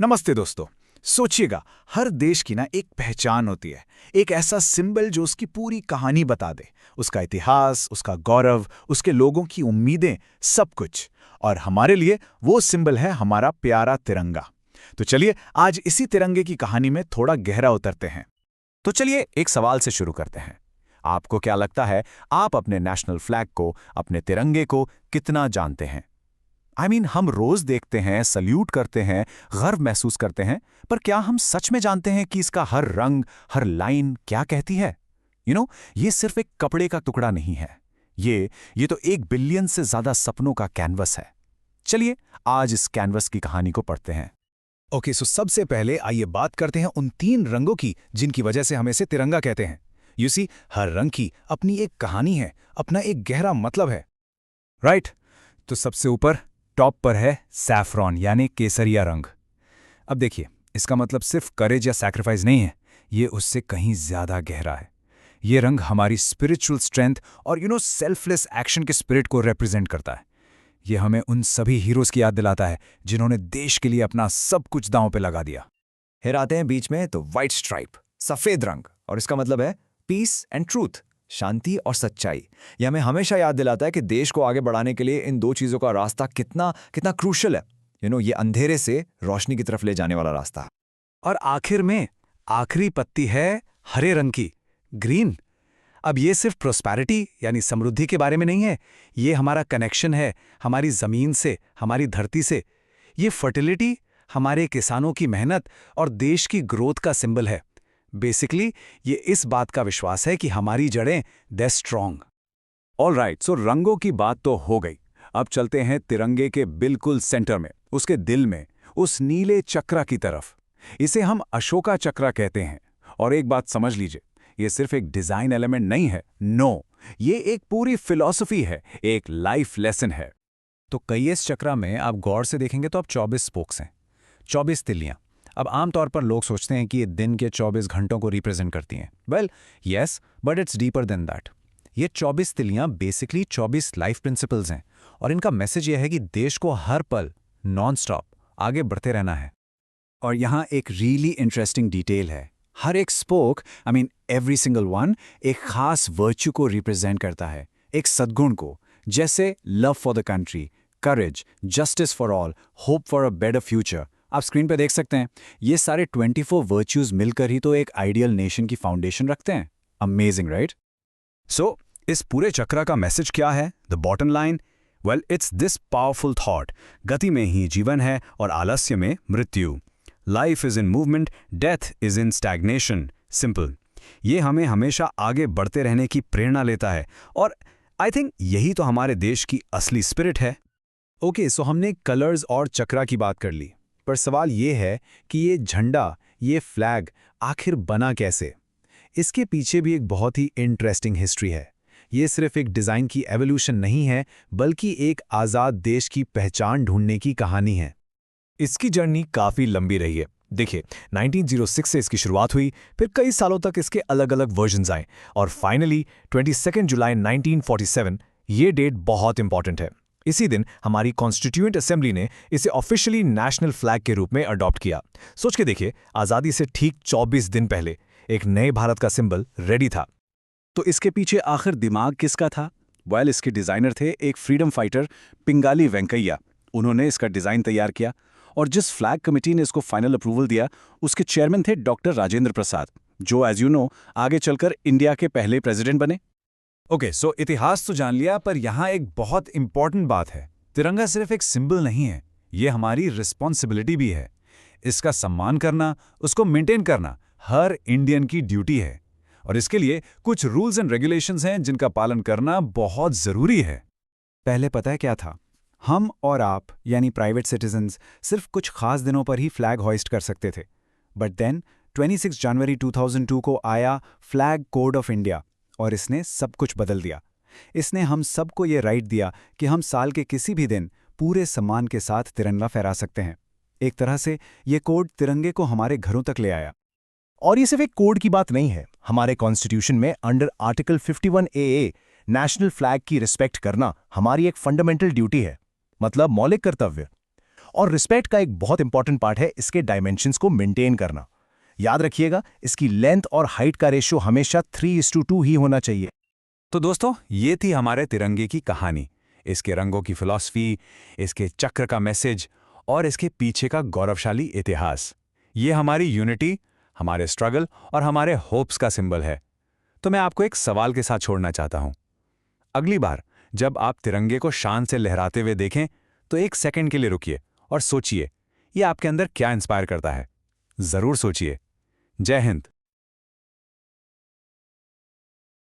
नमस्ते दोस्तों। सोचिएगा, हर देश की ना एक पहचान होती है, एक ऐसा सिंबल जो उसकी पूरी कहानी बता दे, उसका इतिहास, उसका गौरव, उसके लोगों की उम्मीदें, सब कुछ। और हमारे लिए वो सिंबल है हमारा प्यारा तिरंगा। तो चलिए आज इसी तिरंगे की कहानी में थोड़ा गहरा उतरते हैं। तो चलिए एक सवाल से शुरू करते हैं। आपको क्या लगता है, आप अपने नेशनल फ्लैग को, अपने तिरंगे को कितना जानते हैं? हम रोज देखते हैं, सल्यूट करते हैं, गर्व महसूस करते हैं, पर क्या हम सच में जानते हैं कि इसका हर रंग, हर लाइन क्या कहती है? ये सिर्फ एक कपड़े का टुकड़ा नहीं है। ये तो 1 बिलियन से ज्यादा सपनों का कैनवस है। चलिए आज इस कैनवस की कहानी को पढ़ते हैं। ओके, सो सबसे पहले आइए बात करते हैं उन 3 रंगों की जिनकी वजह से हम इसे तिरंगा कहते हैं। यू सी, हर रंग की अपनी एक कहानी है, अपना एक गहरा मतलब है। राइट। तो सबसे ऊपर टॉप पर है सैफरॉन यानी केसरिया रंग। अब देखिए, इसका मतलब सिर्फ करेज या सैक्रिफाइस नहीं है, ये उससे कहीं ज्यादा गहरा है। ये रंग हमारी स्पिरिचुअल स्ट्रेंथ और सेल्फलेस एक्शन के स्पिरिट को रिप्रेजेंट करता है। ये हमें उन सभी हीरोज की याद दिलाता है जिन्होंने देश के लिए अपना सब कुछ दांव पे लगा दिया। फिर आते हैं बीच में तो व्हाइट स्ट्राइप, सफेद रंग, और इसका मतलब है पीस एंड ट्रूथ, शांति और सच्चाई। यह हमें हमेशा याद दिलाता है कि देश को आगे बढ़ाने के लिए इन दो चीजों का रास्ता कितना कितना क्रूशल है। ये अंधेरे से रोशनी की तरफ ले जाने वाला रास्ता। और आखिर में आखिरी पत्ती है हरे रंग की, ग्रीन। अब ये सिर्फ प्रोस्पैरिटी यानी समृद्धि के बारे में नहीं है, ये हमारा कनेक्शन है हमारी जमीन से, हमारी धरती से। ये फर्टिलिटी, हमारे किसानों की मेहनत और देश की ग्रोथ का सिंबल है। बेसिकली ये इस बात का विश्वास है कि हमारी जड़ें दे स्ट्रॉन्ग। ऑलराइट, सो रंगों की बात तो हो गई। अब चलते हैं तिरंगे के बिल्कुल सेंटर में, उसके दिल में, उस नीले चक्रा की तरफ। इसे हम अशोका चक्रा कहते हैं। और एक बात समझ लीजिए, ये सिर्फ एक डिजाइन एलिमेंट नहीं है, नो, ये एक पूरी फिलॉसफी है, एक लाइफ लेसन है। तो कई इस चक्रा में आप गौर से देखेंगे तो अब 24 स्पोक्स हैं, 24 तिल्लियां। अब आमतौर पर लोग सोचते हैं कि ये दिन के 24 घंटों को रिप्रेजेंट करती हैं। Well yes, but it's deeper than that. ये 24 तिल्लियां बेसिकली 24 लाइफ प्रिंसिपल्स हैं, और इनका मैसेज ये है कि देश को हर पल नॉन स्टॉप आगे बढ़ते रहना है। और यहाँ एक रियली इंटरेस्टिंग डिटेल है। हर एक स्पोक, एवरी सिंगल वन, एक खास वर्च्यू को रिप्रेजेंट करता है, एक सद्गुण को, जैसे love for the country, courage, justice for all, hope for a better future. आप स्क्रीन पे देख सकते हैं, ये सारे 24 वर्च्यूज मिलकर ही तो एक आइडियल नेशन की फाउंडेशन रखते हैं। Amazing, right? सो इस पूरे चक्रा का मैसेज क्या है? The bottom line, well it's this powerful thought: गति में ही जीवन है और आलस्य में मृत्यु। Life is in movement, death is in stagnation. Simple. ये हमें हमेशा आगे बढ़ते रहने की प्रेरणा लेता है, और आई थिंक यही तो हमारे देश की असली स्पिरिट है। ओके, सो हमने कलर्स और चक्रा की बात कर ली, पर सवाल ये है कि ये झंडा, ये फ्लैग आखिर बना कैसे? इसके पीछे भी एक बहुत ही इंटरेस्टिंग हिस्ट्री है। ये सिर्फ एक डिज़ाइन की एवोल्यूशन नहीं है, बल्कि एक आज़ाद देश की पहचान ढूंढने की कहानी है। इसकी जर्नी काफ़ी लंबी रही है। देखिए, 1906 से इसकी शुरुआत हुई, फिर कई सालों तक इसके अलग अलग वर्जन्स आए, और फाइनली 22 जुलाई 1947, ये डेट बहुत इंपॉर्टेंट है। इसी दिन हमारी कॉन्स्टिट्यूएंट असेंबली ने इसे ऑफिशियली नेशनल फ्लैग के रूप में अडॉप्ट किया। सोच के देखिए, आज़ादी से ठीक 24 दिन पहले एक नए भारत का सिंबल रेडी था। तो इसके पीछे आखिर दिमाग किसका था? वेल, इसके डिज़ाइनर थे एक फ्रीडम फाइटर पिंगाली वेंकैया। उन्होंने इसका डिज़ाइन तैयार किया, और जिस फ्लैग कमेटी ने इसको फाइनल अप्रूवल दिया, उसके चेयरमैन थे डॉक्टर राजेंद्र प्रसाद, जो एज यू नो आगे चलकर इंडिया के पहले प्रेसिडेंट बने। ओके, सो इतिहास तो जान लिया, पर यहाँ एक बहुत इंपॉर्टेंट बात है। तिरंगा सिर्फ एक सिंबल नहीं है, ये हमारी रिस्पॉन्सिबिलिटी भी है। इसका सम्मान करना, उसको मेंटेन करना हर इंडियन की ड्यूटी है, और इसके लिए कुछ रूल्स एंड रेगुलेशंस हैं जिनका पालन करना बहुत जरूरी है। पहले पता है क्या था? हम और आप यानी प्राइवेट सिटीजन्स सिर्फ कुछ खास दिनों पर ही फ्लैग हॉइस्ट कर सकते थे। बट देन 26 जनवरी 2002 को आया फ्लैग कोड ऑफ इंडिया, और इसने सब कुछ बदल दिया। इसने हम सबको ये राइट दिया कि हम साल के किसी भी दिन पूरे सम्मान के साथ तिरंगा फहरा सकते हैं। एक तरह से ये कोड तिरंगे को हमारे घरों तक ले आया। और ये सिर्फ एक कोड की बात नहीं है। हमारे कॉन्स्टिट्यूशन में under article 51 AA national flag की रिस्पेक्ट करना हमारी एक फंडामेंटल ड्यूटी है, मतलब मौलिक कर्तव्य। और रिस्पेक्ट का एक बहुत इंपॉर्टेंट पार्ट है इसके डायमेंशंस को मेंटेन करना। याद रखिएगा, इसकी लेंथ और हाइट का रेशियो हमेशा 3:2 ही होना चाहिए। तो दोस्तों, ये थी हमारे तिरंगे की कहानी, इसके रंगों की फिलॉसफी, इसके चक्र का मैसेज और इसके पीछे का गौरवशाली इतिहास। ये हमारी यूनिटी, हमारे स्ट्रगल और हमारे होप्स का सिंबल है। तो मैं आपको एक सवाल के साथ छोड़ना चाहता हूं। अगली बार जब आप तिरंगे को शान से लहराते हुए देखें, तो एक सेकंड के लिए रुकिए और सोचिए, ये आपके अंदर क्या इंस्पायर करता है। जरूर सोचिए। जय हिंद।